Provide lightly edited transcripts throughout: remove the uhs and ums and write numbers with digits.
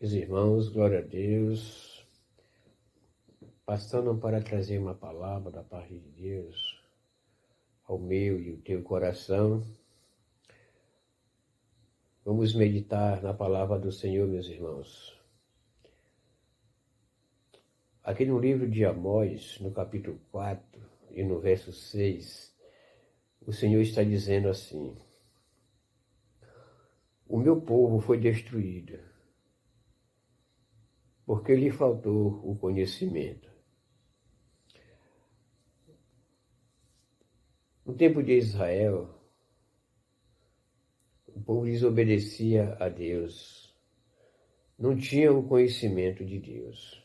Meus irmãos, glória a Deus, passando para trazer uma palavra da parte de Deus ao meu e o teu coração. Vamos meditar na palavra do Senhor, meus irmãos. Aqui no livro de Amós, no capítulo 4 e no verso 6, o Senhor está dizendo assim: o meu povo foi destruído, porque lhe faltou o conhecimento. No tempo de Israel, o povo desobedecia a Deus, não tinha o conhecimento de Deus.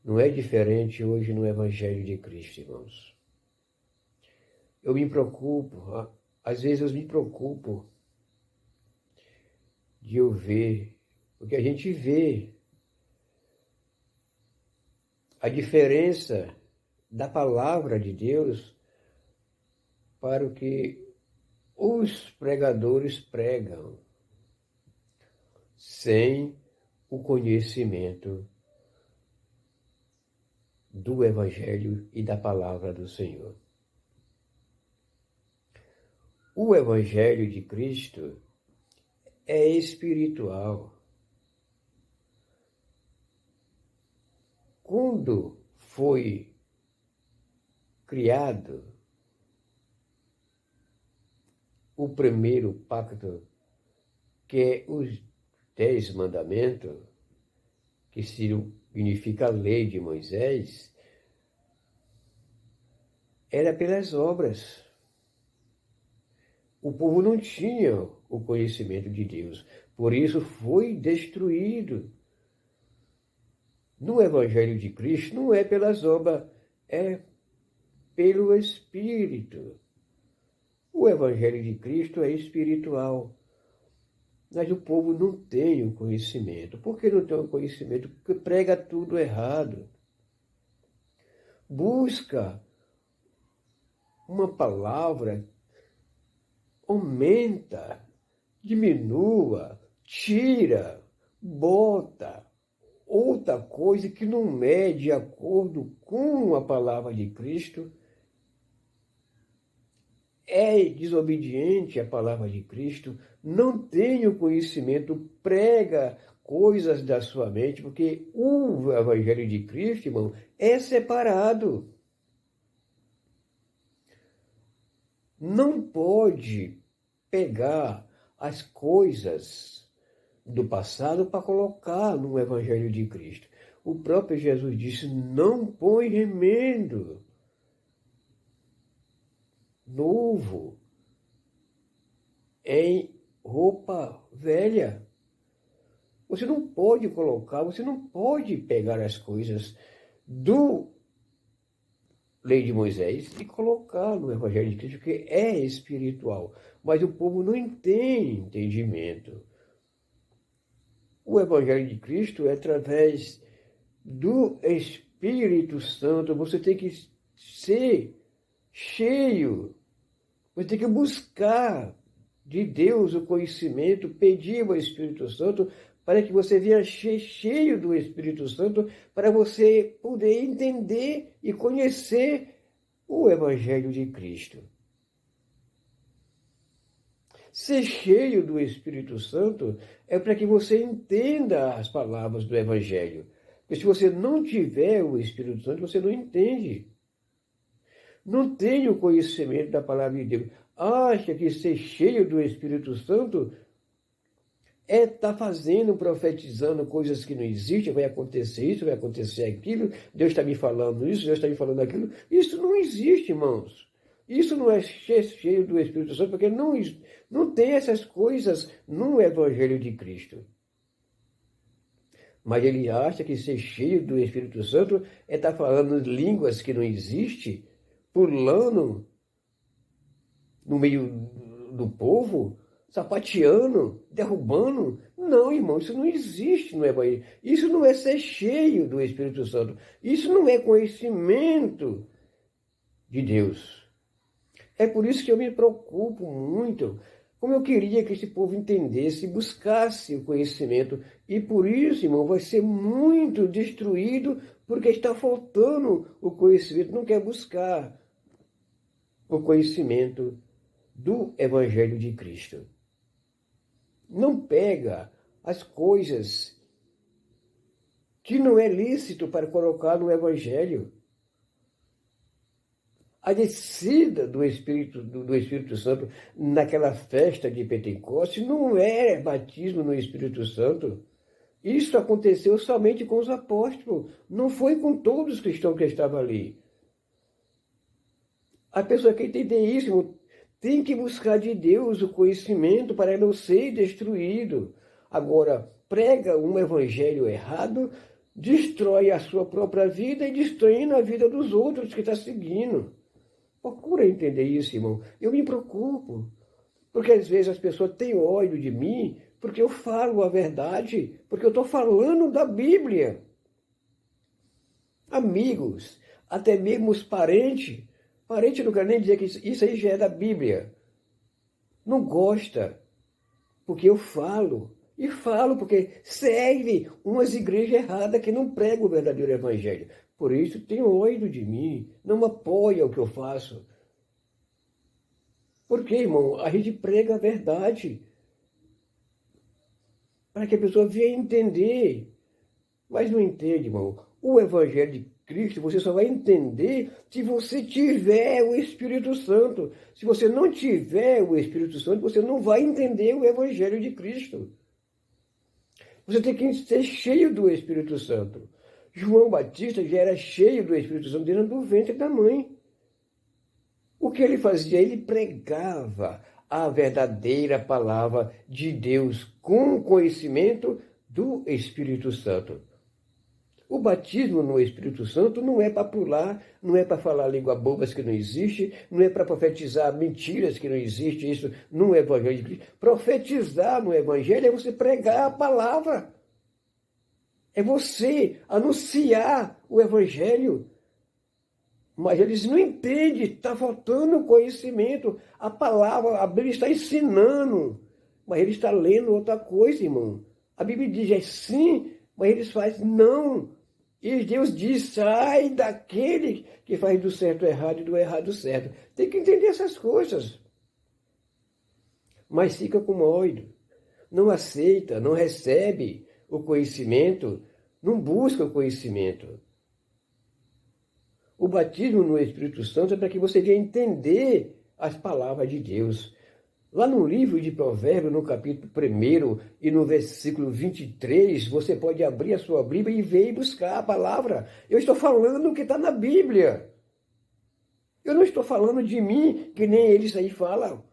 Não é diferente hoje no Evangelho de Cristo, irmãos. Eu me preocupo, às vezes eu me preocupo de eu ver, porque a gente vê a diferença da palavra de Deus para o que os pregadores pregam, sem o conhecimento do Evangelho e da palavra do Senhor. O Evangelho de Cristo é espiritual. Quando foi criado o primeiro pacto, que é os 10 mandamentos, que significa a lei de Moisés, era pelas obras. O povo não tinha o conhecimento de Deus, por isso foi destruído. No Evangelho de Cristo não é pelas obras, é pelo Espírito. O Evangelho de Cristo é espiritual, mas o povo não tem o conhecimento. Por que não tem o conhecimento? Porque prega tudo errado. Busca uma palavra, aumenta, diminua, tira, bota outra coisa que não é de acordo com a palavra de Cristo, é desobediente à palavra de Cristo, não tem o conhecimento, prega coisas da sua mente, porque o Evangelho de Cristo, irmão, é separado. Não pode pegar as coisas do passado para colocar no Evangelho de Cristo. O próprio Jesus disse: não põe remendo novo em roupa velha. Você não pode colocar, você não pode pegar as coisas do Lei de Moisés e colocar no Evangelho de Cristo, que é espiritual. Mas o povo não tem entendimento. O Evangelho de Cristo é através do Espírito Santo. Você tem que ser cheio. Você tem que buscar de Deus o conhecimento, pedir ao Espírito Santo para que você venha cheio do Espírito Santo, para você poder entender e conhecer o Evangelho de Cristo. Ser cheio do Espírito Santo é para que você entenda as palavras do Evangelho. Porque se você não tiver o Espírito Santo, você não entende. Não tem o conhecimento da palavra de Deus. Acha que ser cheio do Espírito Santo é estar fazendo, profetizando coisas que não existem, vai acontecer isso, vai acontecer aquilo, Deus está me falando isso, Deus está me falando aquilo. Isso não existe, irmãos. Isso não é cheio do Espírito Santo, porque não tem essas coisas no Evangelho de Cristo. Mas ele acha que ser cheio do Espírito Santo é estar falando línguas que não existem, pulando no meio do povo, sapateando, derrubando. Não, irmão, isso não existe no Evangelho. Isso não é ser cheio do Espírito Santo. Isso não é conhecimento de Deus. É por isso que eu me preocupo muito Como eu queria que esse povo entendesse, buscasse o conhecimento. E por isso, irmão, vai ser muito destruído, porque está faltando o conhecimento, não quer buscar o conhecimento do Evangelho de Cristo. Não pega as coisas que não é lícito para colocar no Evangelho. A descida do Espírito Santo naquela festa de Pentecostes não é batismo no Espírito Santo. Isso aconteceu somente com os apóstolos, não foi com todos os cristãos que estavam ali. A pessoa que entender isso tem que buscar de Deus o conhecimento para não ser destruído. Agora, prega um evangelho errado, destrói a sua própria vida e destrói a vida dos outros que está seguindo. Procura entender isso, irmão. Eu me preocupo, porque às vezes as pessoas têm ódio de mim, porque eu falo a verdade, porque eu estou falando da Bíblia. Amigos, até mesmo os parentes não quero nem dizer que isso aí já é da Bíblia. Não gosta, porque eu falo. E falo porque serve umas igrejas erradas que não pregam o verdadeiro evangelho. Por isso tem ódio de mim, não apoia o que eu faço. Porque, irmão, a gente prega a verdade. Para que a pessoa venha entender. Mas não entende, irmão. O evangelho de Cristo você só vai entender se você tiver o Espírito Santo. Se você não tiver o Espírito Santo, você não vai entender o evangelho de Cristo. Você tem que ser cheio do Espírito Santo. João Batista já era cheio do Espírito Santo dentro do ventre da mãe. O que ele fazia? Ele pregava a verdadeira palavra de Deus com conhecimento do Espírito Santo. O batismo no Espírito Santo não é para pular, não é para falar língua bobas que não existe, não é para profetizar mentiras que não existe, isso no Evangelho de Cristo. Profetizar no Evangelho é você pregar a palavra. É você anunciar o Evangelho. Mas eles não entendem, está faltando conhecimento. A palavra, a Bíblia está ensinando, mas ele está lendo outra coisa, irmão. A Bíblia diz é sim, mas eles fazem não. E Deus diz, sai daquele que faz do certo errado e do errado certo. Tem que entender essas coisas. Mas fica com ódio. Não aceita, não recebe o conhecimento, não busca o conhecimento. O batismo no Espírito Santo é para que você venha entender as palavras de Deus. Lá no livro de Provérbios, no capítulo 1 e no versículo 23, você pode abrir a sua Bíblia e ver e buscar a palavra. Eu estou falando o que está na Bíblia. Eu não estou falando de mim, que nem eles aí falam.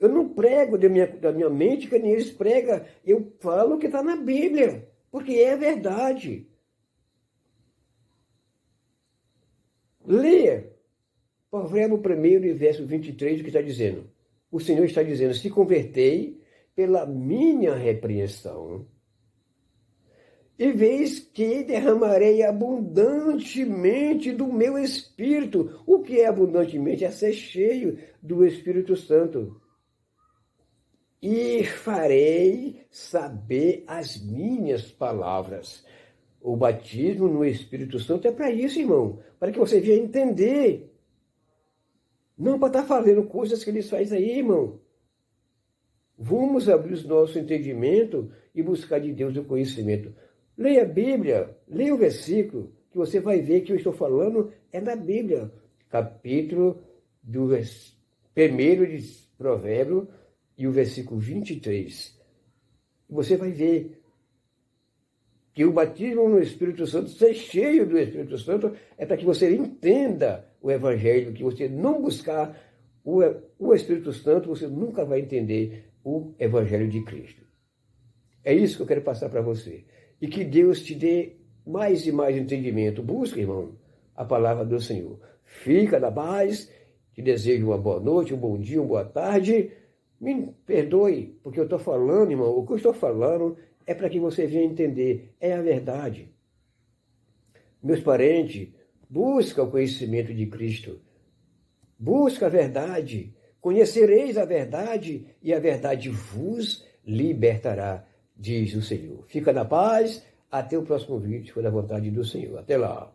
Eu não prego da minha mente, que nem eles pregam. Eu falo o que está na Bíblia, porque é verdade. Leia Provérbios 1 e verso 23, o que está dizendo. O Senhor está dizendo, se convertei pela minha repreensão, e vês que derramarei abundantemente do meu Espírito. O que é abundantemente? É ser cheio do Espírito Santo. E farei saber as minhas palavras. O batismo no Espírito Santo é para isso, irmão. Para que você venha entender. Não para estar fazendo coisas que eles fazem aí, irmão. Vamos abrir o nosso entendimento e buscar de Deus o conhecimento. Leia a Bíblia, leia o versículo, que você vai ver que eu estou falando é da Bíblia. Capítulo do 1 de Provérbios e o versículo 23. Você vai ver que o batismo no Espírito Santo, ser cheio do Espírito Santo, é para que você entenda o Evangelho, que você não buscar o Espírito Santo, você nunca vai entender o Evangelho de Cristo. É isso que eu quero passar para você. E que Deus te dê mais e mais entendimento. Busca, irmão, a palavra do Senhor. Fica na paz, te desejo uma boa noite, um bom dia, uma boa tarde. Me perdoe, porque eu estou falando, irmão, o que eu estou falando é para que você venha entender, é a verdade. Meus parentes, busca o conhecimento de Cristo. Busca a verdade. Conhecereis a verdade e a verdade vos libertará, diz o Senhor. Fica na paz, até o próximo vídeo, se for da vontade do Senhor. Até lá.